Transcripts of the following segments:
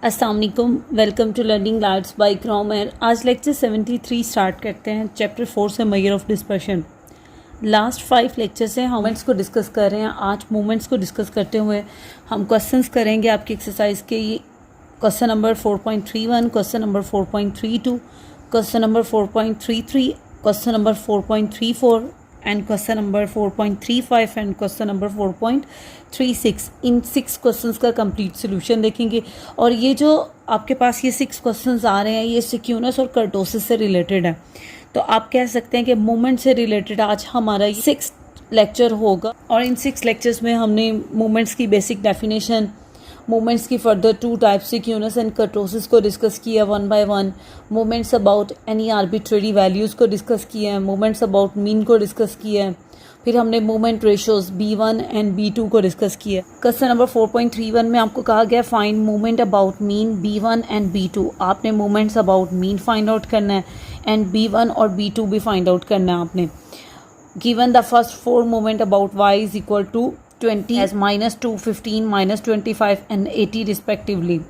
अस्सलाम वालेकुम, welcome to learning lots by grammar. आज लेक्चर 73 स्टार्ट करते हैं। चैप्टर 4 से measure of dispersion. Last 5 lecture से हम मोमेंट्स को डिस्कस कर रहे हैं। आज मोमेंट्स को डिस्कस करते हुए हम क्वेश्चंस करेंगे आपकी एक्सरसाइज के। ये question number 4.31, question number 4.32, question number 4.33, question number 4.34 and question number 4.35 and question number 4.36। In 6 questions का कंप्लीट सोल्यूशन देखेंगे। और ये जो आपके पास ये 6 क्वेश्चंस आ रहे हैं ये सिक्यूनेस और कर्टोसिस से रिलेटेड है। तो आप कह सकते हैं कि मूवमेंट से रिलेटेड आज हमारा 6 लेक्चर होगा। और इन 6 लेक्चर्स में हमने मूवमेंट्स की बेसिक डेफिनेशन, मूवमेंट्स की further 2 types skewness and kurtosis को डिस्कस किया 1 by 1। Movements about any arbitrary values को डिस्कस किया है। मूवमेंट्स अबाउट मीन को डिस्कस किया है। फिर हमने movement ratios B1 and B2 को डिस्कस किया। क्वेश्चन नंबर 4.31 में आपको कहा गया find movement about mean B1 and B2। आपने movements about mean find out करना है एंड B1 और B2 भी फाइंड आउट करना है आपने। Given the first 4 movement about y is equal to 20 as -2, 15, -25 and 80 respectively.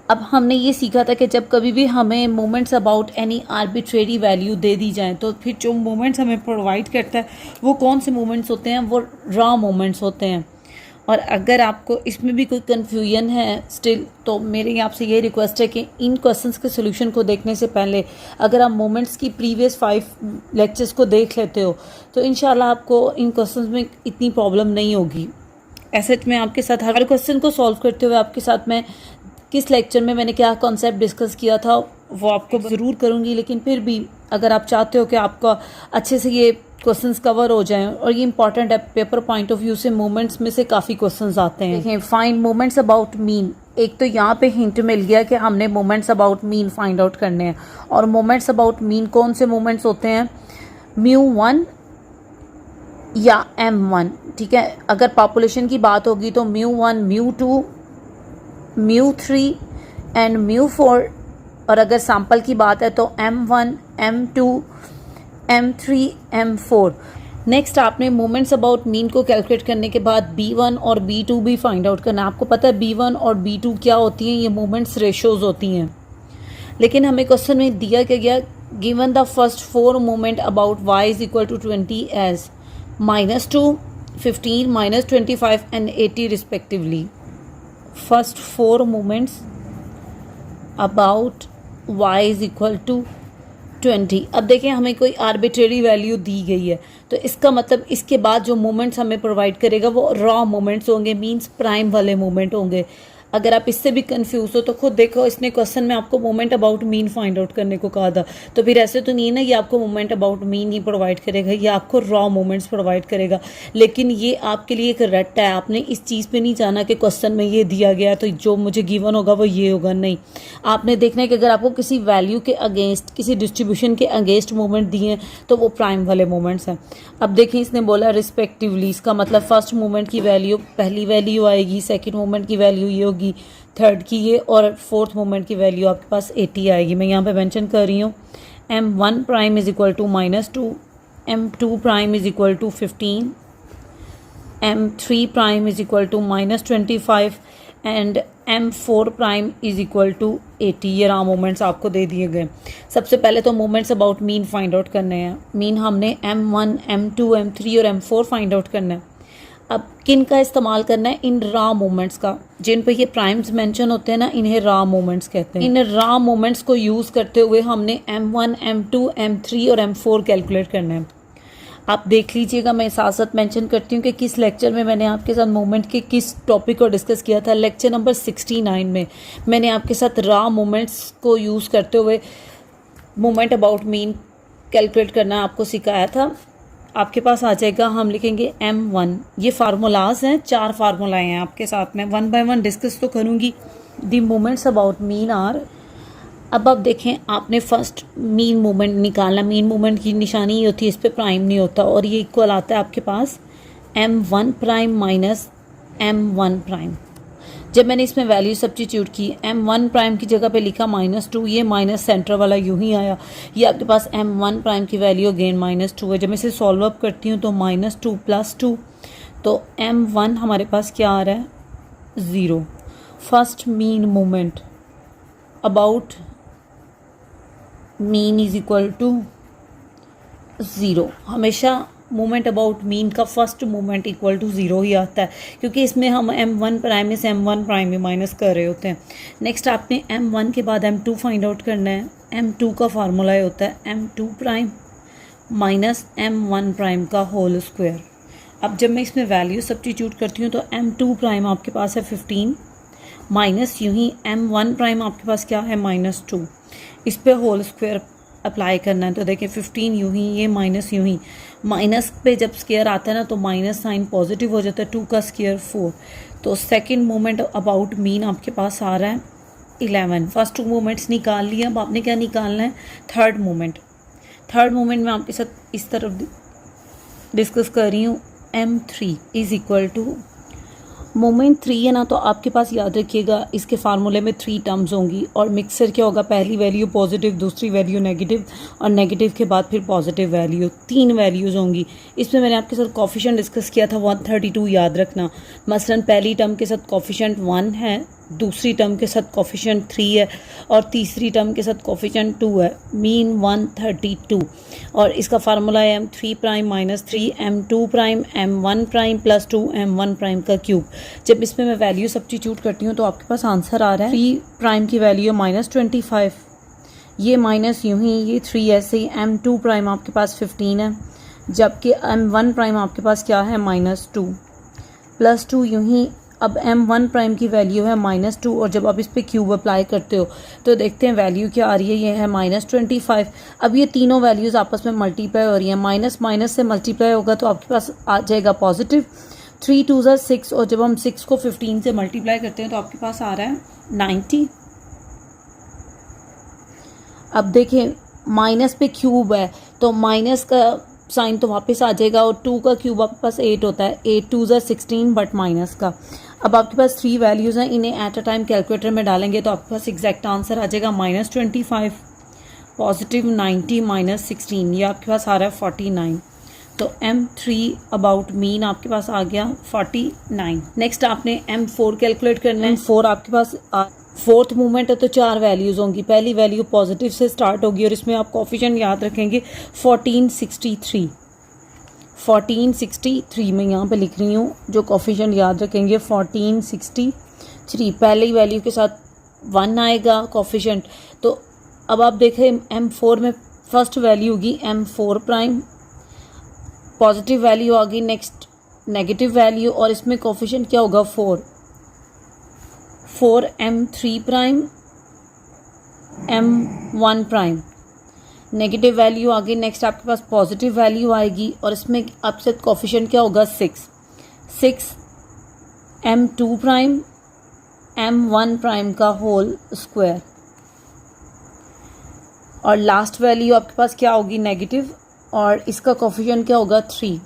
अब हमने ये सीखा था कि जब कभी भी हमें moments about any arbitrary value दे दी जाए तो फिर जो मोमेंट्स हमें प्रोवाइड करता है वो कौन से मोमेंट्स होते हैं, वो रॉ मोमेंट्स होते हैं। और अगर आपको इसमें भी कोई कन्फ्यूजन है स्टिल, तो मेरी आपसे ये रिक्वेस्ट है कि इन क्वेश्चंस के सोल्यूशन को देखने से पहले अगर आप मोमेंट्स की प्रीवियस 5 लेक्चर्स को देख लेते हो तो इंशाल्लाह आपको इन क्वेश्चंस में इतनी प्रॉब्लम नहीं होगी। ऐसे में आपके साथ हर क्वेश्चन को सॉल्व करते हुए आपके साथ मैं किस लेक्चर में मैंने क्या कॉन्सेप्ट डिस्कस किया था वो आपको ज़रूर करूँगी। लेकिन फिर भी अगर आप चाहते हो कि आपका अच्छे से ये क्वेश्चंस कवर हो जाएं, और ये इंपॉर्टेंट है पेपर पॉइंट ऑफ व्यू से, मोमेंट्स में से काफ़ी क्वेश्चंस आते हैं। देखें, फाइंड मोमेंट्स अबाउट मीन। एक तो यहाँ पे हिंट मिल गया कि हमने moments about mean find out करने हैं। और मोमेंट्स अबाउट मीन कौन से मोमेंट्स होते हैं, μ1 या m1। ठीक है, अगर पॉपुलेशन की बात होगी तो μ1, μ2, μ3 एंड μ4। और अगर सैम्पल की बात है तो m1, m2, m3, m4। Next आपने मोमेंट्स अबाउट मीन को कैलकुलेट करने के बाद B1 और B2 भी फाइंड आउट करना है। आपको पता है B1 और B2 क्या होती हैं, ये मोमेंट्स रेशियोज होती हैं। लेकिन हमें क्वेश्चन में दिया क्या गया, given the first 4 moment about y is equal to 20 as -2, 15, -25 and 80 respectively. First 4 moments about y is equal to 20। अब देखें, हमें कोई आर्बिट्रेरी वैल्यू दी गई है तो इसका मतलब इसके बाद जो मोमेंट्स हमें प्रोवाइड करेगा वो रॉ मोमेंट्स होंगे, मींस प्राइम वाले मोमेंट होंगे। अगर आप इससे भी कंफ्यूज हो तो खुद देखो, इसने क्वेश्चन में आपको moment about mean find out करने को कहा था, तो फिर ऐसे तो नहीं है ना ये आपको moment about mean he provide करेगा, ये आपको रॉ मोमेंट्स प्रोवाइड करेगा। लेकिन ये आपके लिए एक रट्टा है, आपने इस चीज़ पे नहीं जाना कि क्वेश्चन में ये दिया गया तो जो मुझे गिवन होगा वो ये होगा। नहीं, आपने देखना है कि अगर आपको किसी वैल्यू के अगेंस्ट, किसी डिस्ट्रीब्यूशन के अगेंस्ट मोमेंट दिए हैं तो वो प्राइम वाले मोमेंट्स हैं। अब देखिए, इसने बोला रिस्पेक्टिवली, इसका मतलब फर्स्ट मोमेंट की वैल्यू पहली वैल्यू आएगी, सेकंड मोमेंट की वैल्यू ये होगी, थर्ड की ये, और फोर्थ मोमेंट की वैल्यू आपके पास 80 आएगी। मैं यहाँ पे मेंशन कर रही हूँ m1 prime is equal to -2, m2 prime is equal to 15, m3 prime is equal to -25 and m4 prime is equal to 80। ये रॉ मोमेंट्स आपको दे दिए गए। सबसे पहले तो moments about mean find out करने हैं। मीन हमने m1, m2, m3 और m4 फाइंड आउट करना है। अब किन का इस्तेमाल करना है, इन रॉ मोमेंट्स का, जिन पे ये प्राइम्स मेंशन होते हैं ना, इन्हें रॉ मोमेंट्स कहते हैं। इन रॉ मोमेंट्स को यूज़ करते हुए हमने m1, m2, m3 और m4 कैलकुलेट करना है। आप देख लीजिएगा, मैं साथ साथ मेंशन करती हूँ कि किस लेक्चर में मैंने आपके साथ मोमेंट के किस टॉपिक को डिस्कस किया था। लेक्चर नंबर 69 में मैंने आपके साथ रॉ मोमेंट्स को यूज़ करते हुए मोमेंट अबाउट मीन कैलकुलेट करना आपको सिखाया था। आपके पास आ जाएगा, हम लिखेंगे m1। ये फार्मूलाज हैं, 4 फार्मूलाएँ हैं आपके साथ में, 1 बाय 1 डिस्कस तो करूँगी। दी मोमेंट्स अबाउट मीन आर। अब आप देखें, आपने फर्स्ट मीन मोमेंट निकालना। मीन मोमेंट की निशानी ही होती है, इस पर प्राइम नहीं होता, और ये इक्वल आता है आपके पास m1 prime minus m1 prime. जब मैंने इसमें वैल्यू सब्स्टिट्यूट की, m1 प्राइम की जगह पे लिखा -2, ये माइनस सेंटर वाला यूं ही आया। ये आपके पास m1 प्राइम की वैल्यू अगेन -2 है। जब मैं इसे सॉल्व अप करती हूँ तो -2 + 2, तो m1 हमारे पास क्या आ रहा है, 0। First mean moment about mean is equal to 0। हमेशा मोमेंट अबाउट मीन का फर्स्ट मोमेंट इक्वल टू 0 ही आता है, क्योंकि इसमें हम m1 प्राइम में से m1 प्राइम में माइनस कर रहे होते हैं। नेक्स्ट आपने m1 के बाद m2 फाइंड आउट करना है। m2 का फार्मूला होता है m2 prime minus m1 prime का होल स्क्वायर। अब जब मैं इसमें वैल्यू सब्स्टिट्यूट करती हूँ तो m2 प्राइम आपके पास है 15 माइनस यूँ ही m1 प्राइम आपके पास क्या है -2। इस पे होल स्क्वायर अप्लाई करना है। तो देखिए 15 यूँ ही, ये माइनस यूँ ही, माइनस पे जब स्क्वायर आता है ना तो माइनस साइन पॉजिटिव हो जाता है। 2 का स्क्वायर 4। तो सेकंड मोमेंट अबाउट मीन आपके पास आ रहा है 11। फर्स्ट 2 मोमेंट्स निकाल लिया। अब आपने क्या निकालना है, थर्ड मोमेंट। थर्ड मोमेंट में आपके साथ इस तरफ डिस्कस कर रही हूँ। m3 is equal to moment 3 है ना, तो आपके पास याद रखिएगा इसके फार्मूले में 3 टर्म्स होंगी और मिक्सर क्या होगा, पहली वैल्यू पॉजिटिव, दूसरी वैल्यू नेगेटिव और नेगेटिव के बाद फिर पॉजिटिव वैल्यू। 3 वैल्यूज़ होंगी। इसमें मैंने आपके साथ कॉफिशेंट डिस्कस किया था 132, याद रखना। मसलन पहली टर्म के साथ कॉफिशेंट 1 है, दूसरी टर्म के साथ कॉफिशेंट 3 है और तीसरी टर्म के साथ कॉफिशेंट 2 है। मीन 132 और इसका फार्मूला है m3 prime minus 3 m2 prime m1 prime plus 2 m1 prime का क्यूब। जब इसमें मैं वैल्यू सब्स्टिट्यूट करती हूँ तो आपके पास आंसर आ रहा है 3 प्राइम की वैल्यू -25, ये माइनस यूँ ही, ये 3 ऐसे ही। m2 प्राइम आपके पास 15 है, जबकि m1 प्राइम आपके पास क्या है -2 प्लस 2 यूँ ही। अब m1 प्राइम की वैल्यू है -2 और जब आप इस पे क्यूब अप्लाई करते हो तो देखते हैं वैल्यू क्या आ रही है, ये है -25। अब ये तीनों वैल्यूज़ आपस में मल्टीप्लाई हो रही हैं, माइनस माइनस से मल्टीप्लाई होगा तो आपके पास आ जाएगा पॉजिटिव। 3 2 ज़ा 6 और जब हम 6 को 15 से मल्टीप्लाई करते हैं तो आपके पास आ रहा है 90। अब देखें माइनस पे क्यूब है तो माइनस का साइन तो वापस आ जाएगा और 2 का क्यूब आपके पास 8 होता है। 8 2 ज़ा 16 बट माइनस का। अब आपके पास 3 वैल्यूज़ हैं, इन्हें एट अ टाइम कैलकुलेटर में डालेंगे तो आपके पास एग्जैक्ट आंसर आ जाएगा -25 पॉजिटिव 90 -16, ये आपके पास आ रहा है 49। तो m3 अबाउट मीन आपके पास आ गया 49। नेक्स्ट आपने m4 कैलकुलेट करना है। m4 आपके पास फोर्थ मूवमेंट है तो 4 वैल्यूज़ होंगी। पहली वैल्यू पॉजिटिव से स्टार्ट होगी और इसमें आप कोफिशिएंट याद रखेंगे 1463। 1463 मैं यहाँ पे लिख रही हूँ, जो कोफिशिएंट याद रखेंगे 1463। पहली वैल्यू के साथ 1 आएगा कोफिशिएंट। तो अब आप देखें m4 में फर्स्ट वैल्यू होगी m4 प्राइम, पॉजिटिव वैल्यू आ गई, नेक्स्ट नेगेटिव वैल्यू और इसमें कोफिशिएंट क्या होगा 4 m3 prime m1 prime, negative value आ गई। नेक्स्ट आपके पास पॉजिटिव वैल्यू आएगी और इसमें आपसे कोफिशिएंट क्या होगा 6 m2 प्राइम m1 प्राइम का होल स्क्वायर और लास्ट वैल्यू आपके पास क्या होगी नेगेटिव और इसका कोफिशिएंट क्या होगा 3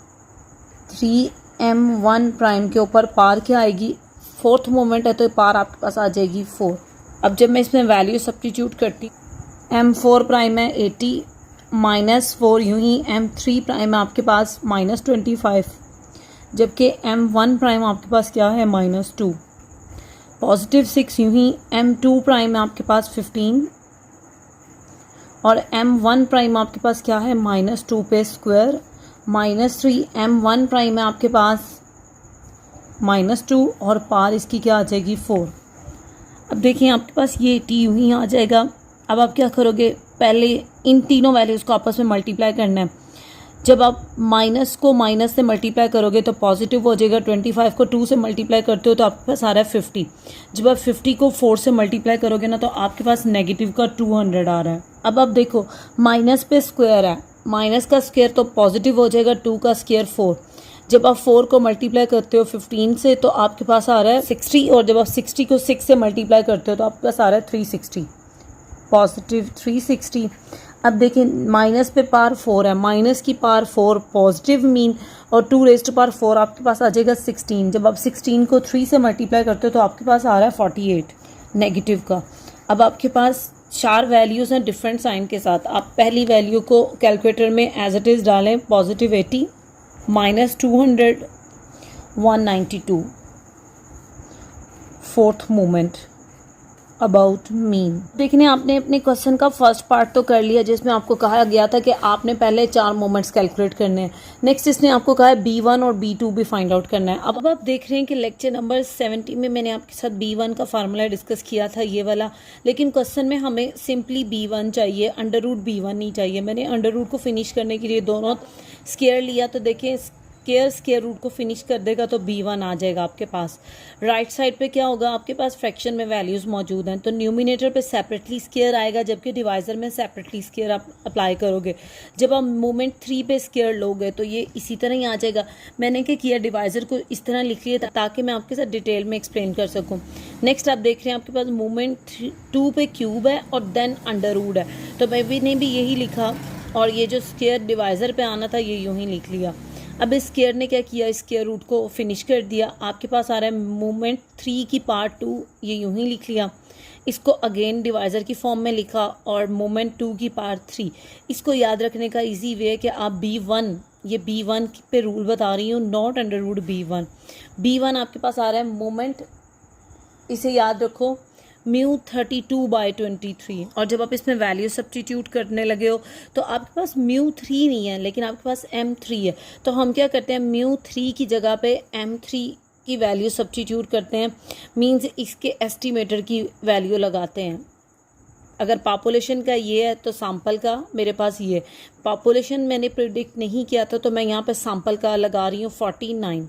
m1 प्राइम के ऊपर पार क्या आएगी, फोर्थ मोमेंट है तो पार आपके पास आ जाएगी 4। अब जब मैं इसमें वैल्यू सब्स्टिट्यूट करती m4 प्राइम है 80 -4 यूँ ही, m3 प्राइम है आपके पास -25, जबकि m1 प्राइम आपके पास क्या है -2, पॉजिटिव 6 यूँ ही, m2 प्राइम है आपके पास 15 और m1 प्राइम आपके पास क्या है -2 पे स्क्वायर, -3 m1 प्राइम है आपके पास -2 और पार इसकी क्या आ जाएगी 4। अब देखिए आपके पास ये 80 यूँ ही आ जाएगा। अब आप क्या करोगे, पहले इन तीनों वैल्यूज़ को आपस में मल्टीप्लाई करना है। जब आप माइनस को माइनस से मल्टीप्लाई करोगे तो पॉजिटिव हो जाएगा। 25 को 2 से मल्टीप्लाई करते हो तो आपके पास आ रहा है 50। जब आप 50 को 4 से मल्टीप्लाई करोगे ना तो आपके पास नेगेटिव का 200 आ रहा है। अब आप देखो माइनस पे स्क्वायर है, माइनस का स्क्वायर तो पॉजिटिव हो जाएगा, 2 का स्क्वायर 4। जब आप 4 को मल्टीप्लाई करते हो 15 से तो आपके पास आ रहा है 60 और जब आप 60 को 6 से मल्टीप्लाई करते हो तो आपके पास आ रहा है 360, पॉजिटिव 360। अब देखिए माइनस पे पार 4 है, माइनस की पार 4 पॉजिटिव मीन और 2 रेज़्ड टू पावर 4 आपके पास आ जाएगा 16। जब आप 16 को 3 से मल्टीप्लाई करते हो तो आपके पास आ रहा है 48 नेगेटिव का। अब आपके पास 4 वैल्यूज़ हैं डिफरेंट साइन के साथ। आप पहली वैल्यू को कैलकुलेटर में एज इट इज़ डालें, positive 80 -200 192, fourth movement about mean. देखने आपने अपने क्वेश्चन का फर्स्ट पार्ट तो कर लिया जिसमें आपको कहा गया था कि आपने पहले 4 मोमेंट्स कैलकुलेट करने हैं। नेक्स्ट इसने आपको कहा है B1 और B2 भी फाइंड आउट करना है। अब आप देख रहे हैं कि लेक्चर नंबर 70 में मैंने आपके साथ B1 का फार्मूला डिस्कस किया था ये वाला, लेकिन क्वेश्चन में हमें सिंपली B1 चाहिए, अंडर रूट B1 नहीं चाहिए। मैंने अंडर रूट को फिनिश करने के लिए दोनों स्क्वायर लिया, तो देखिए स्क्वायर रूट को फिनिश कर देगा तो B1 आ जाएगा आपके पास। राइट साइड पे क्या होगा, आपके पास फ्रैक्शन में वैल्यूज मौजूद हैं, तो न्यूमिनेटर पे सेपरेटली स्क्वायर आएगा, जबकि डिवाइजर में सेपरेटली स्क्वायर आप अप्लाई करोगे। जब आप मोमेंट 3 पे स्क्वायर लोगे तो ये इसी तरह ही आ जाएगा। मैंने क्या किया, डिवाइजर को इस तरह लिख लिया ताकि मैं आपके साथ डिटेल में एक्सप्लेन कर सकूँ। नेक्स्ट आप देख रहे हैं आपके पास मोमेंट 2 पे क्यूब है और देन अंडर रूट है, तो मैं भी यही लिखा और ये जो स्क्वायर डिवाइजर पे आना था ये यूं ही लिख लिया। अब इस स्क्वायर ने क्या किया, स्क्वायर रूट को फिनिश कर दिया। आपके पास आ रहा है मोमेंट 3 की पार्ट 2, ये यूं ही लिख लिया। इसको अगेन डिवाइजर की फॉर्म में लिखा और मोमेंट 2 की पार्ट 3। इसको याद रखने का इजी वे है कि आप B1, ये B1 पे रूल बता रही हूँ, not under root B1। B1 आपके पास आ रहा है मोमेंट, इसे याद रखो, म्यू 32/23। और जब आप इसमें वैल्यू सब्स्टिट्यूट करने लगे हो तो आपके पास म्यू 3 नहीं है लेकिन आपके पास M3 है, तो हम क्या करते हैं, म्यू 3 की जगह पे M3 की वैल्यू सब्स्टिट्यूट करते हैं, मींस इसके एस्टिमेटर की वैल्यू लगाते हैं। अगर पॉपुलेशन का ये है तो सैंपल का मेरे पास ये, पॉपुलेशन मैंने प्रिडिक्ट नहीं किया था तो मैं यहाँ पे सैंपल का लगा रही हूँ 49।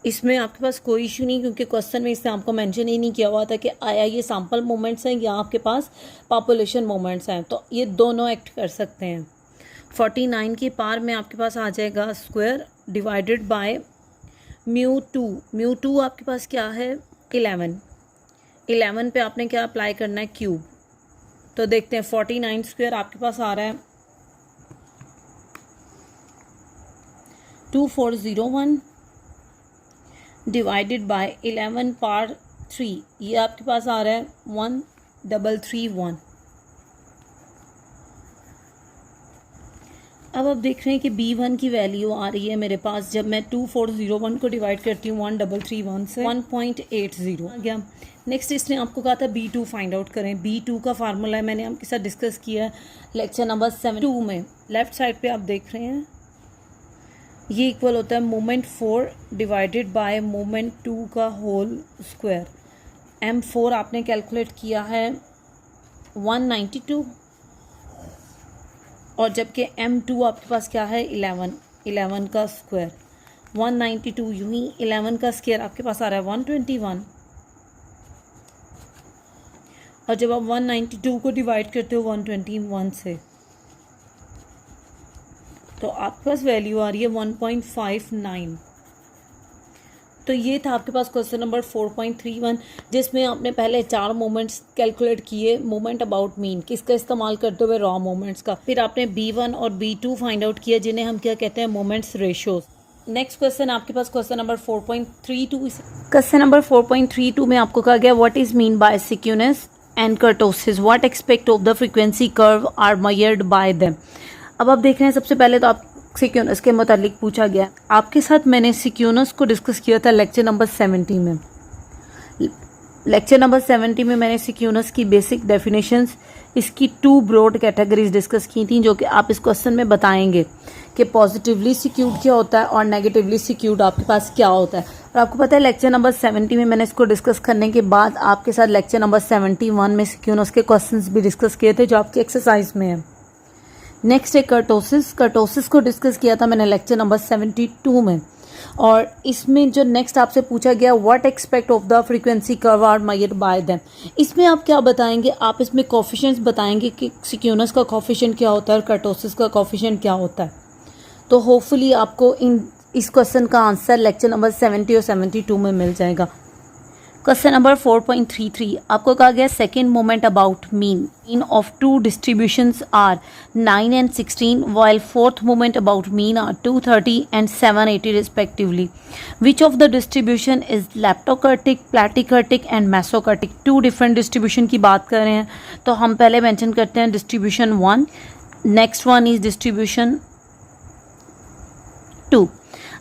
इसमें आपके पास कोई इशू नहीं, क्योंकि क्वेश्चन में इसने आपको मेंशन ही नहीं किया हुआ था कि आया ये सैंपल मोमेंट्स हैं या आपके पास पॉपुलेशन मोमेंट्स हैं, तो ये दोनों एक्ट कर सकते हैं। 49 की पार में आपके पास आ जाएगा square divided by mu 2। Mu 2 आपके पास क्या है, 11 पे आपने क्या अप्लाई करना है, क्यूब। तो देखते हैं 49 स्क्वायर आपके पास आ रहा है 2401 डिवाइडेड बाय 11 पार 3, ये आपके पास आ रहा है 1331। अब आप देख रहे हैं कि B1 की वैल्यू आ रही है मेरे पास, जब मैं 2401 को डिवाइड करती हूँ 1331 से 1.80 आ गया। नेक्स्ट इसने आपको कहा था B2 फाइंड आउट करें। B2 का फार्मूला है, मैंने आपके साथ डिस्कस किया है लेक्चर नंबर 72 में। लेफ्ट साइड पे आप देख रहे हैं ये इक्वल होता है मोमेंट 4 डिवाइडेड बाय मोमेंट 2 का होल स्क्वायर। M4 आपने कैलकुलेट किया है 192 और जबकि M2 आपके पास क्या है 11 का स्क्वायर 192, यूं ही 11 का स्क्वायर आपके पास आ रहा है 121। और जब आप 192 को डिवाइड करते हो 121 से तो आपके पास वैल्यू आ रही है 1.59। तो ये था आपके पास क्वेश्चन नंबर 4.31, जिसमें आपने पहले 4 मोमेंट्स कैलकुलेट किए, मोमेंट अबाउट मीन किसका इस्तेमाल करते हुए, रॉ मोमेंट्स का। फिर आपने B1 और B2 फाइंड आउट किया जिन्हें हम क्या कहते हैं, मोमेंट्स रेशियोज। नेक्स्ट क्वेश्चन आपके पास क्वेश्चन नंबर 4.32। क्वेश्चन नंबर 4.32 में आपको कहा गया what is mean by skewness and kurtosis, what expect of the frequency curve are measured by them. अब आप देख रहे हैं सबसे पहले तो आप सिक्यूनेस के मुतालिक पूछा गया। आपके साथ मैंने सिक्यूनेस को डिस्कस किया था लेक्चर नंबर 70 में। लेक्चर नंबर 70 में मैंने सिक्यूनेस की बेसिक डेफिनेशंस, इसकी 2 ब्रॉड कैटेगरीज डिस्कस की थी, जो कि आप इस क्वेश्चन में बताएंगे कि पॉजिटिवली सिक्यूड क्या होता है और नेगेटिवली सिक्यूड आपके पास क्या होता है। और आपको पता है लेक्चर नंबर 70 में मैंने इसको डिस्कस करने के बाद आपके साथ लेक्चर नंबर 71 में सिक्यूनेस के क्वेश्चंस भी डिस्कस किए थे जो आपकी एक्सरसाइज में है। नेक्स्ट है कर्टोसिस। कर्टोसिस को डिस्कस किया था मैंने लेक्चर नंबर 72 में, और इसमें जो नेक्स्ट आपसे पूछा गया what expect of the frequency curve are measured by them, इसमें आप क्या बताएंगे, आप इसमें कोफिशिएंट्स बताएंगे कि सिक्यूनेस का कोफिशिएंट क्या होता है और कर्टोसिस का कोफिशिएंट क्या होता है। तो होपफुली आपको इस क्वेश्चन का आंसर लेक्चर नंबर 70 और 72 में मिल जाएगा। क्वेश्चन नंबर 4.33 आपको कहा गया second moment about mean of 2 distributions are 9 and 16 while fourth moment about mean are 230 and 780 respectively. Which of the distribution is leptokurtic, platykurtic and mesokurtic? 2 different distribution की बात कर रहे हैं, तो हम पहले मेंशन करते हैं distribution 1, next one is distribution 2।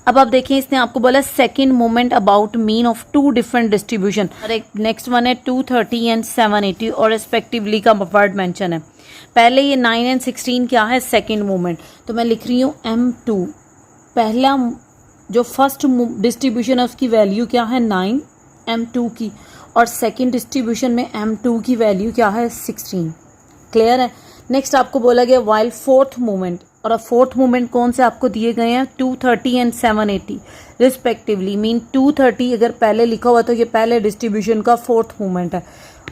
अब आप देखिए इसने आपको बोला second moment about mean of two different distribution, और एक नेक्स्ट वन है 230 एंड 780 और रेस्पेक्टिवली का वर्ड मेंशन है। पहले ये 9 एंड 16 क्या है, सेकंड मोमेंट, तो मैं लिख रही हूँ M2। पहला जो फर्स्ट डिस्ट्रीब्यूशन है उसकी वैल्यू क्या है 9 M2 की, और सेकंड डिस्ट्रीब्यूशन में M2 की वैल्यू क्या है 16। क्लियर है। नेक्स्ट आपको बोला गया वाइल फोर्थ मोमेंट, और अब फोर्थ मोमेंट कौन से आपको दिए गए हैं 230 एंड 780 रिस्पेक्टिवली। मीन 230 अगर पहले लिखा हुआ तो ये पहले डिस्ट्रीब्यूशन का फोर्थ मोमेंट है,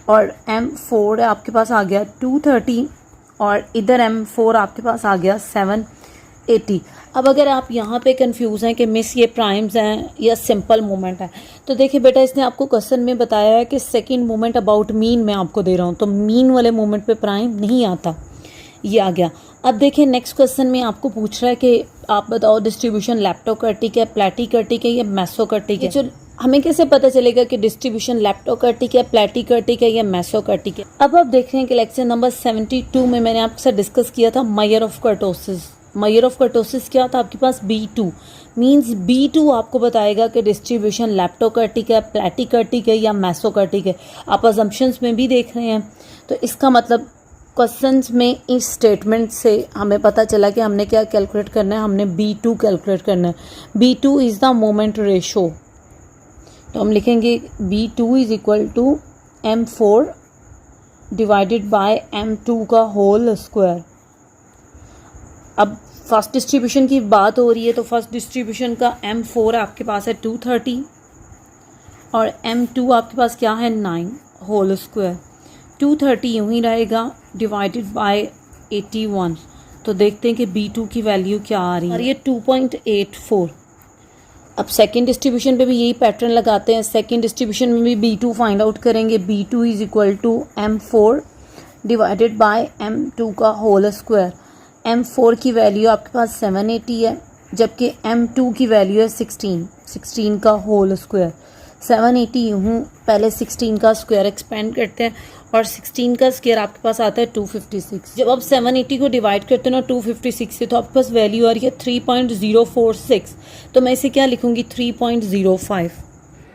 और M4 आपके पास आ गया 230 और इधर M4 आपके पास आ गया 780। अब अगर आप यहाँ पे कंफ्यूज हैं कि मिस ये प्राइम्स हैं या सिंपल मोमेंट है, तो देखिए बेटा इसने आपको क्वेश्चन में बताया है कि सेकंड मोमेंट अबाउट मीन मैं आपको दे रहा हूँ, तो मीन वाले मोमेंट पे प्राइम नहीं आता, ये आ गया। अब देखिए नेक्स्ट क्वेश्चन में आपको पूछ रहा है कि आप बताओ डिस्ट्रीब्यूशन लैप्टोकर्टिक है, प्लेटिकर्टिक है या मेसोकर्टिक है। जो हमें कैसे पता चलेगा कि डिस्ट्रीब्यूशन लैप्टोकर्टिक है, प्लेटिकर्टिक है या मेसोकर्टिक है। अब आप देख रहे हैं कि लेक्चर नंबर 72 में मैंने आपसे डिस्कस किया था measure of kurtosis. Measure of kurtosis क्या था आपके पास B2, मीन्स B2 आपको बताएगा कि डिस्ट्रीब्यूशन लैप्टोकर्टिक है, प्लेटिकर्टिक है या मेसोकर्टिक है। आप अजम्पशंस में भी देख रहे हैं, तो इसका मतलब क्वेश्चंस में इस स्टेटमेंट से हमें पता चला कि हमने क्या कैलकुलेट करना है, हमने B2 कैलकुलेट करना है। B2 is the moment ratio, तो हम लिखेंगे B2 is equal to M4 divided by M2 का होल स्क्वायर। अब फर्स्ट डिस्ट्रीब्यूशन की बात हो रही है, तो फर्स्ट डिस्ट्रीब्यूशन का M4 आपके पास है 230 और M2 आपके पास क्या है 9 होल स्क्वायर। 230 यूँ ही रहेगा डिवाइडेड बाय 81, तो देखते हैं कि B2 की वैल्यू क्या आ रही है, और ये 2.84। अब सेकंड डिस्ट्रीब्यूशन पे भी यही पैटर्न लगाते हैं, सेकंड डिस्ट्रीब्यूशन में भी B2 फाइंड आउट करेंगे। B2 is equal to M4 divided by M2 का होल स्क्वायर। M4 की वैल्यू आपके पास 780 है, जबकि M2 की वैल्यू है 16 का होल स्क्वायर। 780 यूँ पहले 16 का स्क्वायर एक्सपेंड करते हैं, और 16 का स्क्वायर आपके पास आता है 256। जब आप 780 को डिवाइड करते हैं ना 256 से, तो आपके पास वैल्यू आ रही है 3.046, तो मैं इसे क्या लिखूंगी 3.05।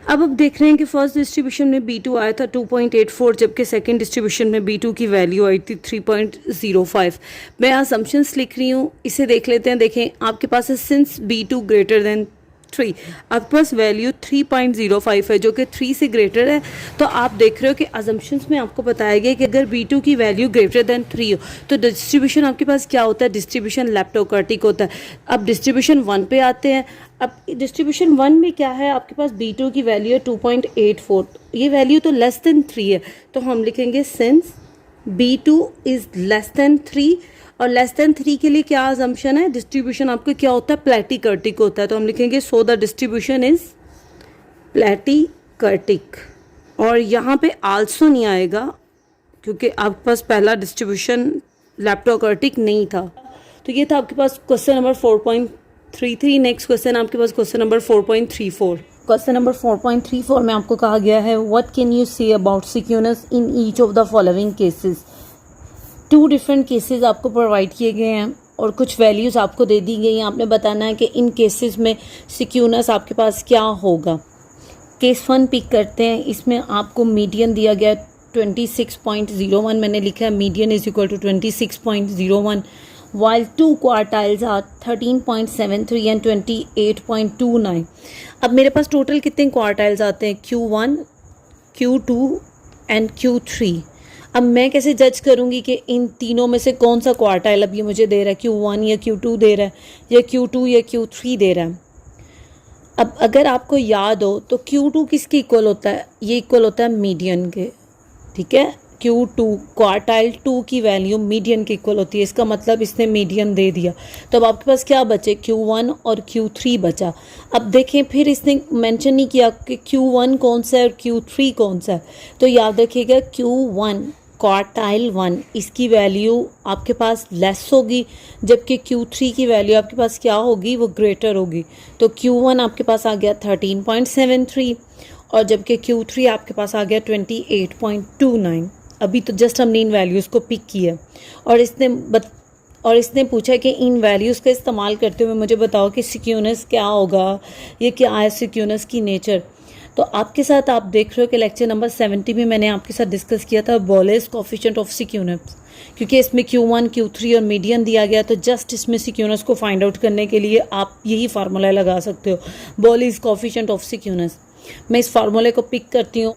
अब देख रहे हैं कि फर्स्ट डिस्ट्रीब्यूशन में B2 आया था 2.84, जबकि सेकंड डिस्ट्रीब्यूशन में B2 की वैल्यू आई थी 3.05। मैं असम्पशंस लिख रही हूँ, इसे देख लेते हैं। देखें आपके पास है सिंस B2 ग्रेटर देन 3, आपके पास वैल्यू 3.05 है जो कि 3 से ग्रेटर है। तो आप देख रहे हो कि अजम्पशंस में आपको बताया गया कि अगर B2 की वैल्यू ग्रेटर देन 3 हो तो डिस्ट्रीब्यूशन आपके पास क्या होता है, डिस्ट्रीब्यूशन लैप्टोकर्टिक होता है। अब डिस्ट्रीब्यूशन 1 पे आते हैं। अब डिस्ट्रीब्यूशन 1 में क्या है, आपके पास B2 की वैल्यू है 2.84, ये वैल्यू तो लेस देन 3 है, तो हम लिखेंगे since B2 is less than 3, और लेस देन 3 के लिए क्या अजम्पशन है, डिस्ट्रीब्यूशन आपको क्या होता है, प्लेटिकर्टिक होता है, तो हम लिखेंगे सो द डिस्ट्रीब्यूशन इज प्लेटिकर्टिक। और यहाँ पे आल्सो नहीं आएगा क्योंकि आपके पास पहला डिस्ट्रीब्यूशन लैप्टोकर्टिक नहीं था। तो ये था आपके पास क्वेश्चन नंबर 4.33। नेक्स्ट क्वेश्चन आपके पास क्वेश्चन नंबर 4.34। क्वेश्चन नंबर 4.34 में आपको कहा गया है what can you say about skewness in each of the following cases. 2 different cases आपको प्रोवाइड किए गए हैं और कुछ वैल्यूज़ आपको दे दी गई हैं। आपने बताना है कि इन केसेस में सिक्यूनेस आपके पास क्या होगा। केस 1 पिक करते हैं, इसमें आपको मीडियन दिया गया 26.01, मैंने लिखा है median is equal to 26.01, while 2 quartiles are 13.73 and 28.29। अब मेरे पास टोटल कितने क्वार्टाइल्स आते हैं, Q1, Q2 एंड Q3। अब मैं कैसे जज करूंगी कि इन तीनों में से कौन सा क्वार्टाइल अब ये मुझे दे रहा है, Q1 या Q2 दे रहा है या Q2 या Q3 दे रहा है। अब अगर आपको याद हो तो Q2 किसके इक्वल होता है, ये इक्वल होता है मीडियन के, ठीक है। Q2 क्वार्टाइल 2 की वैल्यू मीडियन के इक्वल होती है, इसका मतलब इसने मीडियन दे दिया। तो अब आपके पास क्या बचे, Q1 और Q3 बचा। अब देखें फिर इसने मेंशन नहीं किया कि Q1 कौन सा है और Q3 कौन सा है, तो याद रखिएगा Q1 क्वार्टाइल 1 इसकी वैल्यू आपके पास लेस होगी, जबकि Q3 की वैल्यू आपके पास क्या होगी, वो ग्रेटर होगी। तो Q1 आपके पास आ गया 13.73 और जबकि Q3 आपके पास आ गया 28.29। अभी तो जस्ट हमने इन वैल्यूज़ को पिक किया और इसने और इसने पूछा कि इन वैल्यूज़ का इस्तेमाल करते हुए मुझे बताओ कि सिक्यूनेस क्या होगा, ये क्या है सिक्यूनेस की नेचर। तो आपके साथ आप देख रहे हो कि लेक्चर नंबर 70 में मैंने आपके साथ डिस्कस किया था बोलेस कोफिशिएंट ऑफ सिक्यूनेस, क्योंकि इसमें Q1 Q3 और मीडियन दिया गया, तो जस्ट इसमें सिक्यूनेस को फाइंड आउट करने के लिए आप यही फार्मूला लगा सकते हो, बोलेस कोफिशिएंट ऑफ सिक्यूनेस। मैं इस फार्मूले को पिक करती हूँ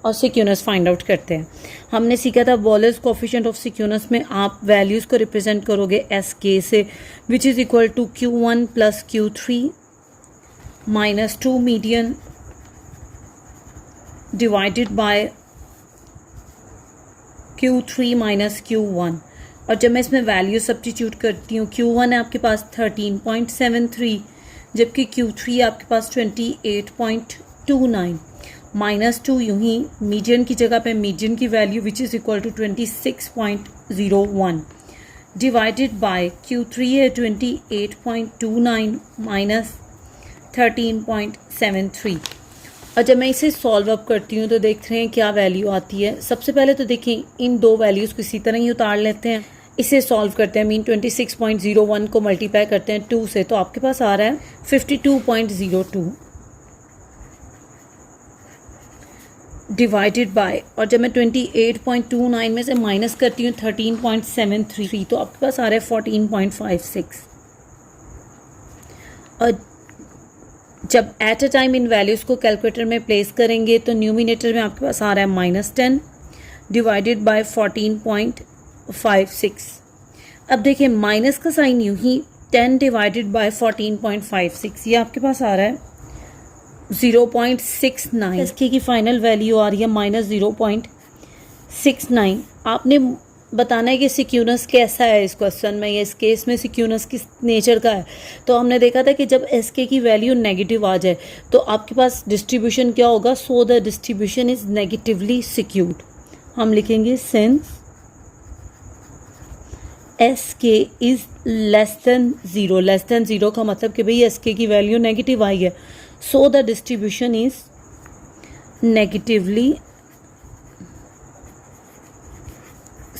और सिक्यूनेस फाइंड आउट करते हैं। हमने सीखा था बोलेस कोफिशिएंट ऑफ सिक्यूनेस में आप वैल्यूज़ को रिप्रेजेंट करोगे SK से, which is equal to Q1 plus Q3 minus 2 median divided by Q3 minus Q1। और जब मैं इसमें वैल्यू सब्स्टिट्यूट करती हूँ, Q1 है आपके पास 13.73, जबकि Q3 आपके पास 28.29 माइनस 2, यूं ही मीडियन की जगह पे मीडियन की value which is equal to 26.01 divided by Q3 है 28.29 माइनस 13.73। और जब मैं इसे सॉल्व अप करती हूँ तो देख रहे हैं क्या वैल्यू आती है। सबसे पहले तो देखें इन दो वैल्यूज़ को इसी तरह ही उतार लेते हैं, इसे सॉल्व करते हैं। मीन 26.01 को मल्टीप्लाई करते हैं 2 से, तो आपके पास आ रहा है 52.02 डिवाइडेड बाय, और जब मैं 28.29 में से माइनस करती हूँ 13.73, तो आपके पास आ रहा है 14.56। और जब at a time in values को कैलकुलेटर में प्लेस करेंगे तो न्यूमिनेटर में आपके पास आ रहा है -10 डिवाइडेड बाय 14.56। अब देखिए माइनस का साइन यूं ही 10 डिवाइडेड बाय 14.56, ये आपके पास आ रहा है 0.69। इसकी की फाइनल वैल्यू आ रही है -0.69। आपने बताना है कि सिक्यूनेस कैसा है इस क्वेश्चन में, या इस केस में सिक्यूनेस किस नेचर का है। तो हमने देखा था कि जब SK की वैल्यू नेगेटिव आ जाए तो आपके पास डिस्ट्रीब्यूशन क्या होगा, so the distribution is negatively skewed. हम लिखेंगे since SK is less than 0, less than 0 का मतलब कि भाई SK की वैल्यू नेगेटिव आई है, so the distribution is negatively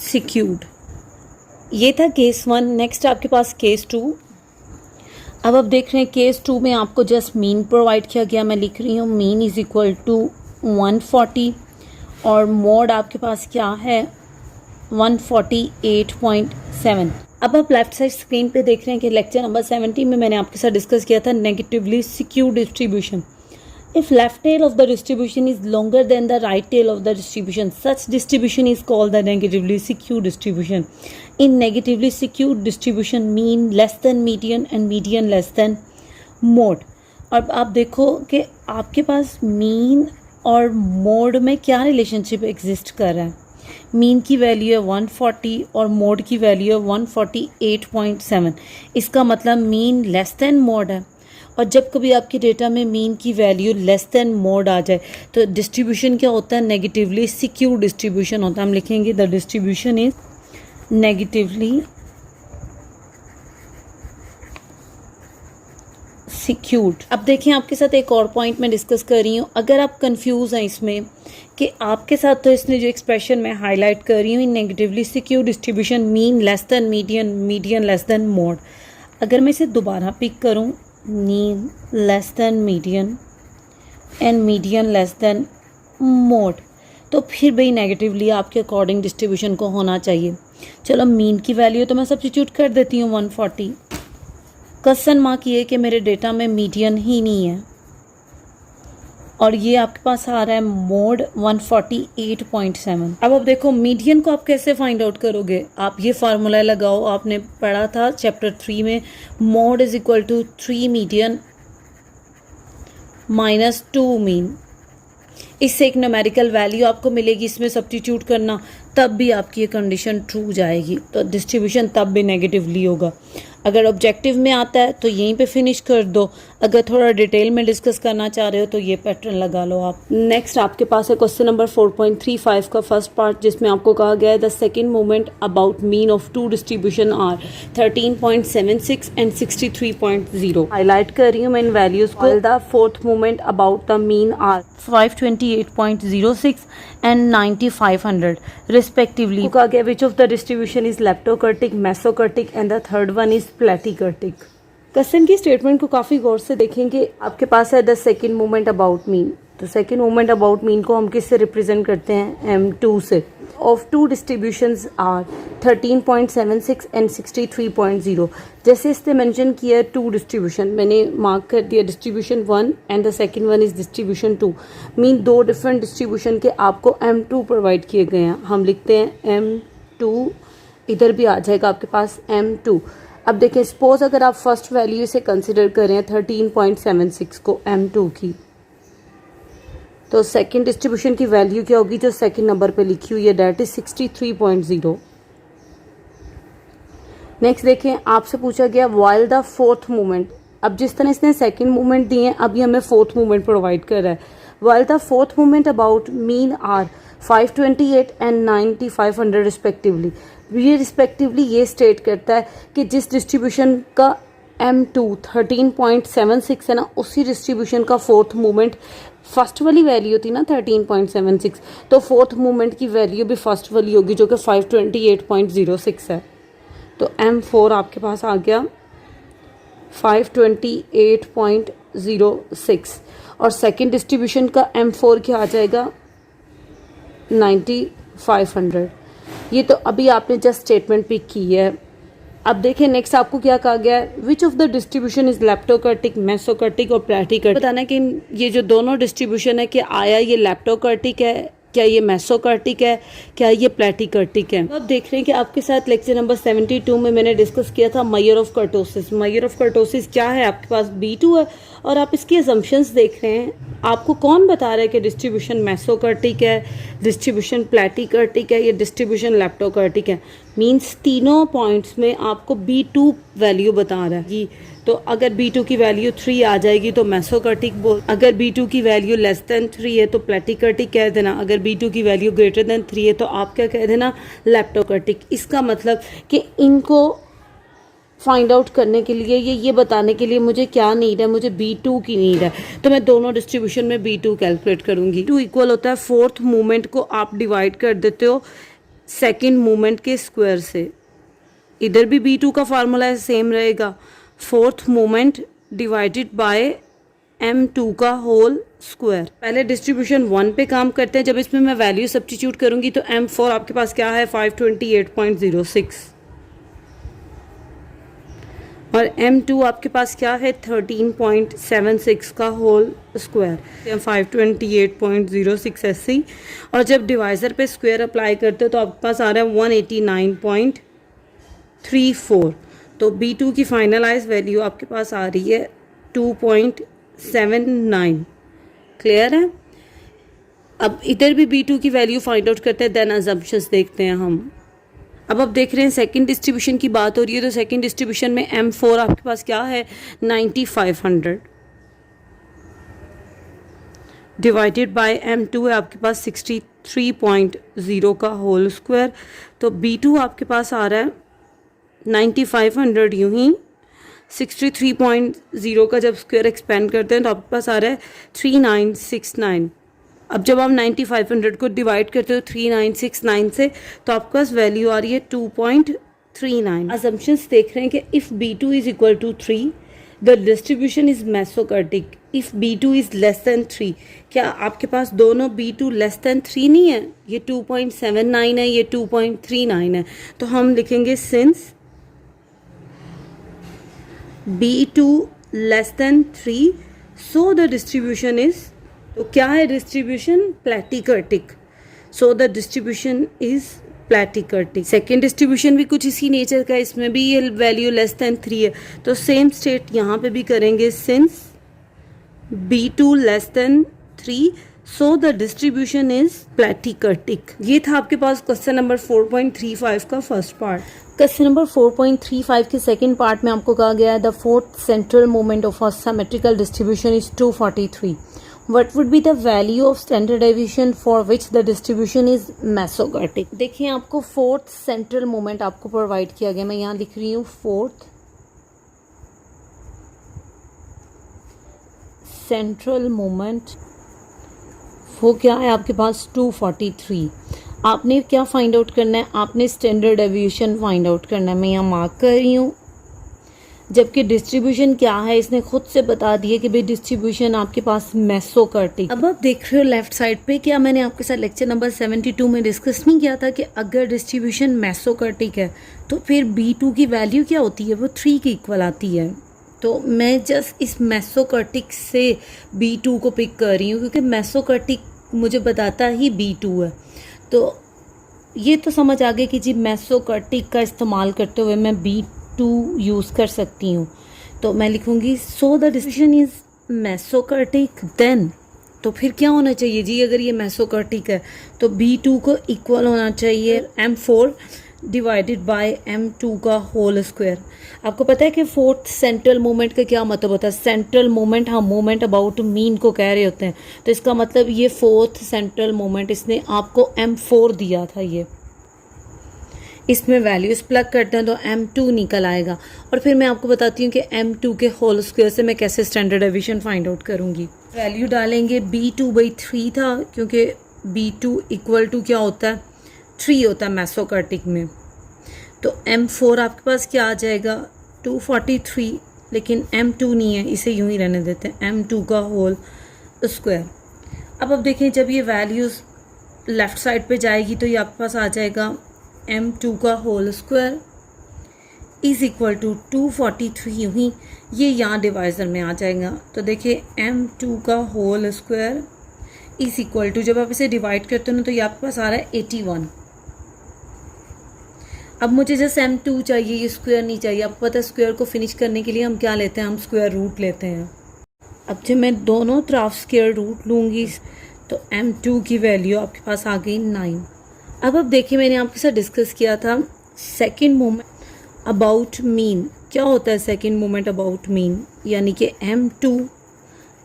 skewed. ये था केस 1। नेक्स्ट आपके पास केस 2। अब आप देख रहे हैं केस 2 में आपको जस्ट मीन प्रोवाइड किया गया। मैं लिख रही हूँ मीन इज इक्वल टू 140 और मोड आपके पास क्या है 148.7। अब आप लेफ्ट साइड स्क्रीन पे देख रहे हैं कि लेक्चर नंबर 70 में मैंने आपके साथ डिस्कस किया था negatively skewed distribution. If left tail of the distribution is longer than the right tail of the distribution, such distribution is called the negatively skewed distribution. In negatively skewed distribution, mean less than median and median less than mode. अब आप देखो कि आपके पास mean और mode में क्या relationship exist कर रहा है। मीन की वैल्यू है 140 और मोड की वैल्यू है 148.7। इसका मतलब मीन लेस देन मोड है। और जब कभी आपके डेटा में मीन की वैल्यू लेस देन मोड आ जाए तो डिस्ट्रीब्यूशन क्या होता है, नेगेटिवली सिक्यूर्ड डिस्ट्रीब्यूशन होता है। हम लिखेंगे द डिस्ट्रीब्यूशन इज नेगेटिवली सिक्यूर्ड। अब देखिए आपके साथ एक और पॉइंट मैं डिस्कस कर रही हूँ। अगर आप कंफ्यूज हैं इसमें कि आपके साथ, तो इसने जो एक्सप्रेशन मैं हाईलाइट कर रही हूँ negatively skewed distribution mean less than median, median less than mode, अगर मैं इसे दोबारा पिक करूँ mean less than median and median less than mode, तो फिर भाई नेगेटिवली आपके अकॉर्डिंग डिस्ट्रीब्यूशन को होना चाहिए। चलो मीन की वैल्यू तो मैं सब्स्टिट्यूट कर देती हूँ 140। क्वेश्चन मार्क ये कि मेरे डेटा में मीडियन ही नहीं है और ये आपके पास आ रहा है मोड 148.7। अब आप देखो मीडियन को आप कैसे फाइंड आउट करोगे। आप ये फार्मूला लगाओ, आपने पढ़ा था चैप्टर 3 में, mode is equal to 3 median minus 2 mean. इससे एक न्यूमेरिकल वैल्यू आपको मिलेगी, इसमें सब्स्टिट्यूट करना, तब भी आपकी ये कंडीशन ट्रू जाएगी, तो डिस्ट्रीब्यूशन तब भी नेगेटिवली होगा। अगर ऑब्जेक्टिव में आता है तो यहीं पे फिनिश कर दो, अगर थोड़ा डिटेल में डिस्कस करना चाह रहे हो तो ये पैटर्न लगा लो आप। नेक्स्ट आपके पास है क्वेश्चन नंबर 4.35 का फर्स्ट पार्ट, जिसमें आपको कहा गया है the second movement about mean of two distribution are 13.76 and 63.0। Highlight कर रही हूँ मैं इन वैल्यूज को। The fourth movement about the mean are 528.06 and 9500 respectively. कहा गया which of the distribution is leptokurtic, mesokurtic and the third one is platykurtic. Question की statement को काफ़ी गौर से देखेंगे। आपके पास है the second movement about mean. तो सेकेंड मूवमेंट अबाउट मीन को हम किससे रिप्रेजेंट करते हैं? M2 से। Of two distributions are 13.76 and 63.0। जैसे इसने मेंशन किया है टू डिस्ट्रीब्यूशन, मैंने मार्क कर दिया distribution 1 and the second one is distribution 2। Mean दो डिफरेंट डिस्ट्रीब्यूशन के आपको M2 प्रोवाइड किए गए हैं। हम लिखते हैं M2, इधर भी आ जाएगा आपके पास M2। अब देखिए सपोज अगर आप फर्स्ट वैल्यू से कंसिडर करें 13.76 को M2 की, तो सेकंड डिस्ट्रीब्यूशन की वैल्यू क्या होगी जो सेकंड नंबर पे लिखी हुई है, डेट इज 63.0। नेक्स्ट देखें, आपसे पूछा गया वाइल द फोर्थ मूवमेंट। अब जिस तरह इसने सेकंड मूवमेंट दिए हैं, अभी हमें फोर्थ मूवमेंट प्रोवाइड कर रहा है। While the fourth movement about mean are 528 and 9500 respectively. ये रिस्पेक्टिवली ये स्टेट करता है कि जिस डिस्ट्रीब्यूशन का M2 13.76 है ना, उसी डिस्ट्रीब्यूशन का फोर्थ मूवमेंट, फर्स्ट वाली वैल्यू थी ना 13.76, तो फोर्थ मूवमेंट की वैल्यू भी फर्स्ट वाली होगी जो कि 528.06 है। तो M4 आपके पास आ गया 528.06 और सेकेंड डिस्ट्रीब्यूशन का M4 क्या आ जाएगा 9500। ये तो अभी आपने जस्ट स्टेटमेंट पिक की है। अब देखिए नेक्स्ट आपको क्या कहा गया है, which of the distribution is leptokurtic, mesokurtic और प्लेटिकर्टिक। बताना कि ये जो दोनों डिस्ट्रीब्यूशन है कि आया ये लेप्टोकर्टिक है, क्या ये मेसोकर्टिक है, क्या ये प्लेटिकर्टिक है। अब देख रहे हैं कि आपके साथ लेक्चर नंबर 72 में मैंने डिस्कस किया था measure of kurtosis. Measure of kurtosis क्या है, आपके पास B2 है और आप इसकी असम्पशंस देख रहे हैं। आपको कौन बता रहा है कि डिस्ट्रीब्यूशन मेसोकर्टिक है, डिस्ट्रीब्यूशन प्लेटिकर्टिक है, या डिस्ट्रीब्यूशन लेप्टोकर्टिक है। मींस तीनों पॉइंट्स में आपको B2 वैल्यू बता रहा है। तो अगर B2 की वैल्यू 3 आ जाएगी तो मेसोकर्टिक बोल, अगर B2 की वैल्यू लेस देन 3 है तो प्लेटिकर्टिक कह देना, अगर B2 की वैल्यू ग्रेटर देन 3 है तो आप क्या कह देना, लेप्टोकर्टिक। इसका मतलब कि इनको फाइंड आउट करने के लिए, ये बताने के लिए मुझे क्या नीड है, मुझे B2 की नीड है, तो मैं दोनों डिस्ट्रीब्यूशन में B2 कैलकुलेट करूंगी। 2 इक्वल होता है फोर्थ मूवमेंट को आप डिवाइड कर देते हो सेकेंड मूवमेंट के स्क्वायर से। इधर भी B2 का फार्मूला सेम रहेगा, fourth movement divided by M2 का होल स्क्वायर। पहले डिस्ट्रीब्यूशन 1 पे काम करते हैं। जब इसमें मैं वैल्यू सब्स्टिट्यूट करूंगी तो M4 आपके पास क्या है 528.06 और M2 आपके पास क्या है 13.76 का होल स्क्वायर, 528.06 ऐसे। और जब डिवाइज़र पे स्क्वायर अप्लाई करते हो तो आपके पास आ रहा है 189.34। तो B2 की फाइनलाइज वैल्यू आपके पास आ रही है 2.79। क्लियर है। अब इधर भी B2 की वैल्यू फाइंड आउट करते हैं, देन अजम्पशंस देखते हैं हम। अब आप देख रहे हैं सेकंड डिस्ट्रीब्यूशन की बात हो रही है, तो सेकंड डिस्ट्रीब्यूशन में M4 आपके पास क्या है 9500 डिवाइडेड बाय M2 है आपके पास 63.0 का होल स्क्वायर। तो B2 आपके पास आ रहा है 9500, यूं ही 63.0 का जब स्क्वायर एक्सपेंड करते हैं तो आपके पास आ रहा है 3969। अब जब आप 9500 को डिवाइड करते हो 3969 से तो आपके पास वैल्यू आ रही है 2.39। असम्पशंस देख रहे हैं कि if B2 is equal to 3 the distribution is mesokurtic, if B2 is less than 3। क्या आपके पास दोनों B2 लेस देन 3 नहीं है, ये 2.79 है, ये 2.39 है। तो हम लिखेंगे since B2 less than 3 so the distribution is, तो क्या है distribution platykurtic, so the distribution is platykurtic. Second distribution भी कुछ इसी नेचर का है, इसमें भी ये वैल्यू लेस देन 3 है, तो सेम स्टेट यहाँ पे भी करेंगे, since B2 less than 3 so the distribution is platykurtic. ये था आपके पास क्वेश्चन नंबर 4.35 का फर्स्ट पार्ट। क्वेश्चन नंबर 4.35 के सेकंड पार्ट में आपको कहा गया है the fourth central moment of a symmetrical distribution is 243। What would be the value of standard deviation for which the distribution is mesokartic? देखिए आपको fourth central moment आपको provide किया गया, मैं यहाँ लिख रही हूँ फोर्थ सेंट्रल मोमेंट, वो क्या है आपके पास 243। आपने क्या फाइंड आउट करना है, आपने स्टैंडर्ड डेविएशन फाइंड आउट करना है। मैं यहाँ मार्क कर रही हूँ। जबकि डिस्ट्रीब्यूशन क्या है इसने खुद से बता दिया कि भाई डिस्ट्रीब्यूशन आपके पास मेसोकार्टिक। अब आप देख रहे हो लेफ्ट साइड पे, क्या मैंने आपके साथ लेक्चर नंबर 72 में डिस्कस नहीं किया था कि अगर डिस्ट्रीब्यूशन मेसोकार्टिक है तो फिर B2 की वैल्यू क्या होती है, वो 3 की इक्वल आती है। तो मैं जस्ट इस मेसोकार्टिक से B2 को पिक कर रही हूँ क्योंकि मेसोकार्टिक मुझे बताता ही B2 है। तो ये तो समझ आ गई कि जी मेसोकार्टिक का इस्तेमाल करते हुए मैं B2 यूज़ कर सकती हूँ। तो मैं लिखूँगी so the distribution is mesokurtic then, तो फिर क्या होना चाहिए जी, अगर ये मेसोकार्टिक है तो B2 को इक्वल होना चाहिए M4 डिवाइडेड बाय M2 का होल स्क्वायर। आपको पता है कि फोर्थ सेंट्रल मोमेंट का क्या मतलब होता है? सेंट्रल मोमेंट हम मोमेंट अबाउट मीन को कह रहे होते हैं, तो इसका मतलब ये फोर्थ सेंट्रल मोमेंट इसने आपको M4 दिया था। ये इसमें वैल्यूज प्लग करते हैं तो M2 निकल आएगा। और फिर मैं आपको बताती हूँ कि M2 के होल स्क्वायर से मैं कैसे स्टैंडर्ड डेविएशन फाइंड आउट करूँगी। वैल्यू डालेंगे, B2/3 था क्योंकि B2 इक्वल टू क्या होता है, 3 होता है मेसोकार्टिक में। तो M4 आपके पास क्या आ जाएगा, 243, लेकिन M2 नहीं है, इसे यूं ही रहने देते हैं, M2 का होल स्क्वायर। अब देखें जब ये वैल्यूज़ लेफ़्ट साइड पे जाएगी तो ये आपके पास आ जाएगा M2 का whole square is equal to 243, यूँ ही ये यहाँ डिवाइज़र में आ जाएगा। तो देखिए M2 का whole square is equal to, जब आप इसे डिवाइड करते हो ना तो ये आपके पास आ रहा है 81। अब मुझे जस्ट M2 चाहिए, ये स्क्वायर नहीं चाहिए। आपको पता है स्क्वायर को फिनिश करने के लिए हम क्या लेते हैं, हम स्क्वायर रूट लेते हैं। अब जब मैं दोनों तरफ स्क्वायर रूट लूँगी तो M2 की वैल्यू आपके पास आ गई 9। अब देखिए मैंने आपके साथ डिस्कस किया था सेकंड मोमेंट अबाउट मीन। क्या होता है सेकंड मोमेंट अबाउट मीन, यानी कि M2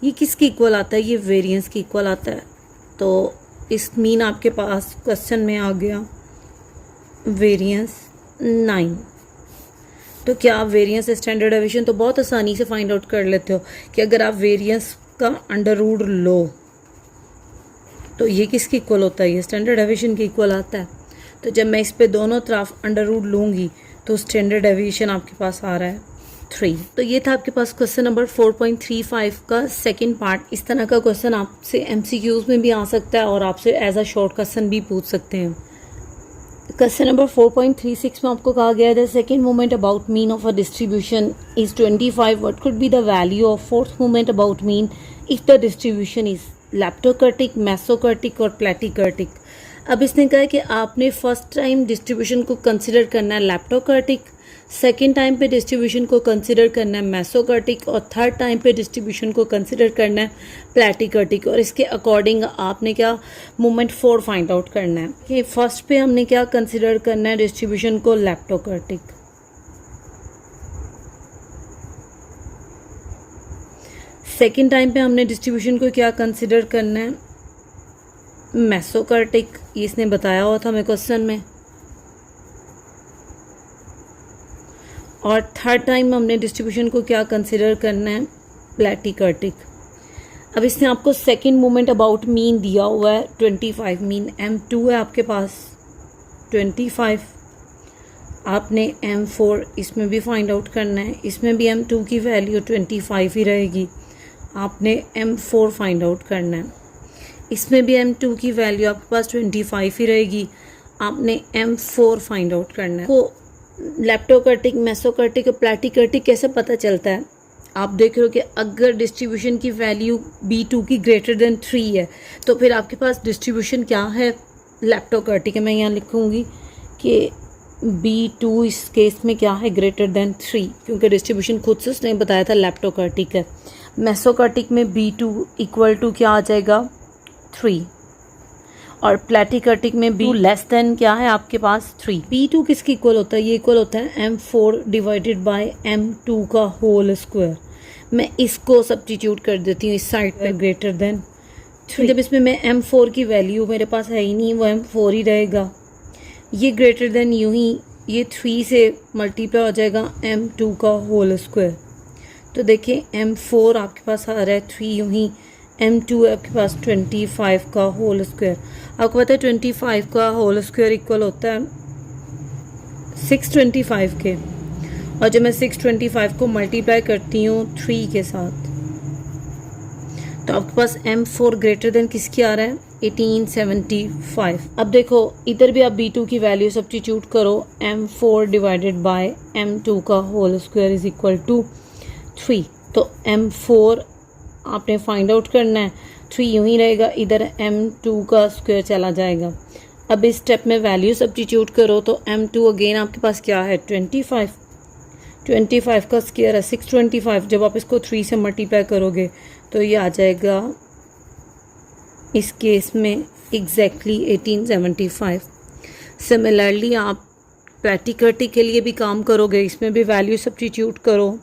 ये किसकी इक्वल आता है, ये वेरिएंस की इक्वल आता है। तो इस मीन आपके पास क्वेश्चन में आ गया वेरिएंस 9। तो क्या आप वेरिएंस स्टैंडर्ड डेविएशन तो बहुत आसानी से फाइंड आउट कर लेते हो कि अगर आप वेरिएंस का अंडर रूट लो तो ये किसकी इक्वल होता है, ये स्टैंडर्ड डेविएशन की इक्वल आता है। तो जब मैं इस पे दोनों तरफ अंडर रूट लूँगी तो स्टैंडर्ड डेविएशन आपके पास आ रहा है 3। तो ये था आपके पास क्वेश्चन नंबर 4.35 का सेकंड पार्ट। इस तरह का क्वेश्चन आपसे MCQs में भी आ सकता है और आपसे एज अ शॉर्ट क्वेश्चन भी पूछ सकते हैं। क्वेश्चन नंबर 4.36 में आपको कहा गया है the second moment about mean of a distribution is 25, what could be the value of fourth moment about mean if the distribution is leptokurtic, mesokurtic और प्लेटिकार्टिक। अब इसने कहा है कि आपने फर्स्ट टाइम डिस्ट्रीब्यूशन को कंसिडर करना है लैप्टोकार्टिक, सेकेंड टाइम पे डिस्ट्रीब्यूशन को कंसिडर करना है मेसोकार्टिक और थर्ड टाइम पे डिस्ट्रीब्यूशन को कंसिडर करना है प्लेटिकार्टिक। और इसके अकॉर्डिंग आपने क्या मोमेंट 4 फाइंड आउट करना है कि फर्स्ट पे हमने क्या कंसिडर करना है डिस्ट्रीब्यूशन को लैप्टोकार्टिक, सेकेंड टाइम पे हमने डिस्ट्रीब्यूशन को क्या कंसिडर करना है मेसोकार्टिक, ये इसने बताया हुआ था हमें क्वेश्चन में, और थर्ड टाइम हमने डिस्ट्रीब्यूशन को क्या कंसिडर करना है प्लेटिकार्टिक। अब इसने आपको सेकंड मोमेंट अबाउट मीन दिया हुआ है 25, मीन M2 है आपके पास 25, आपने M4 इसमें भी फाइंड आउट करना है, इसमें भी M2 की वैल्यू 25 ही रहेगी, आपने M4 फाइंड आउट करना है, इसमें भी M2 की वैल्यू आपके पास 25 ही रहेगी, आपने M4 फाइंड आउट करना है। तो लैप्टोकार्टिक, मेसोकार्टिक और प्लेटिकार्टिक कैसे पता चलता है, आप देख रहे हो कि अगर डिस्ट्रीब्यूशन की वैल्यू B2 की ग्रेटर देन 3 है तो फिर आपके पास डिस्ट्रीब्यूशन क्या है लैप्टोकार्टिक है। मैं यहाँ लिखूँगी कि B2 इस केस में क्या है ग्रेटर देन 3, क्योंकि डिस्ट्रीब्यूशन खुद से उसने बताया था लैप्टोकार्टिक है। मेसोकार्टिक में B2 इक्वल टू क्या आ जाएगा 3 और प्लेटिकार्टिक में B लेस देन क्या है आपके पास 3। B2 किसकी इक्वल होता है, ये इक्वल होता है M4 डिवाइडेड बाय M2 का होल स्क्वायर। मैं इसको सब्स्टिट्यूट कर देती हूँ इस साइड पे ग्रेटर देन 3। जब इसमें मैं M4 की वैल्यू मेरे पास है ही नहीं, वो M4 ही रहेगा, ये ग्रेटर देन यूँ ही ये 3 से मल्टीप्लाई हो जाएगा M2 का होल स्क्वायर। तो देखिए M4 आपके पास आ रहा है 3, यूँ ही M2 है आपके पास 25 का होल स्क्वायर। आपको पता है 25 का होल स्क्वायर इक्वल होता है 625 के, और जब मैं 625 को मल्टीप्लाई करती हूँ 3 के साथ तो आपके पास M4 ग्रेटर देन किसकी आ रहा है 1875। अब देखो इधर भी आप B2 की वैल्यू सब्स्टिट्यूट करो, M4 डिवाइडेड बाय M2 का whole square is equal to 3। तो M4 आपने फाइंड आउट करना है, 3 यूँ ही रहेगा, इधर M2 का स्क्वायर चला जाएगा। अब इस स्टेप में वैल्यू सब्स्टिट्यूट करो तो M2 अगेन आपके पास क्या है 25 का स्क्वायर है 625। जब आप इसको 3 से मल्टीप्लाई करोगे तो ये आ जाएगा इस केस में एग्जैक्टली 1875। सिमिलरली आप प्रैक्टिकलिटी के लिए भी काम करोगे, इसमें भी वैल्यू सब्स्टिट्यूट करो।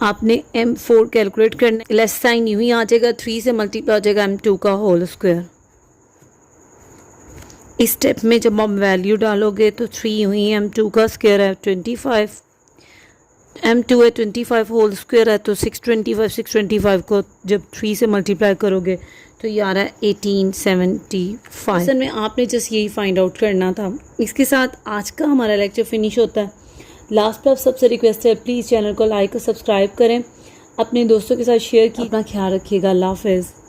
आपने M4 कैलकुलेट करना, लेस साइन यूँ ही आ जाएगा, 3 से मल्टीप्लाई हो जाएगा M2 का होल स्क्वायर। इस स्टेप में जब आप वैल्यू डालोगे तो 3 यूँ ही M2 का स्क्वायर है 25, M2 है 25, होल स्क्वायर है तो 625 को जब 3 से मल्टीप्लाई करोगे तो ये आ रहा है 1875। असल में आपने जस्ट यही फाइंड आउट करना था। इसके साथ आज का हमारा लेक्चर फिनिश होता है। लास्ट पे आप सबसे रिक्वेस्ट है प्लीज़ चैनल को लाइक और सब्सक्राइब करें, अपने दोस्तों के साथ शेयर कीजिए। अपना ख्याल रखिएगा। अल्लाह हाफ़िज़।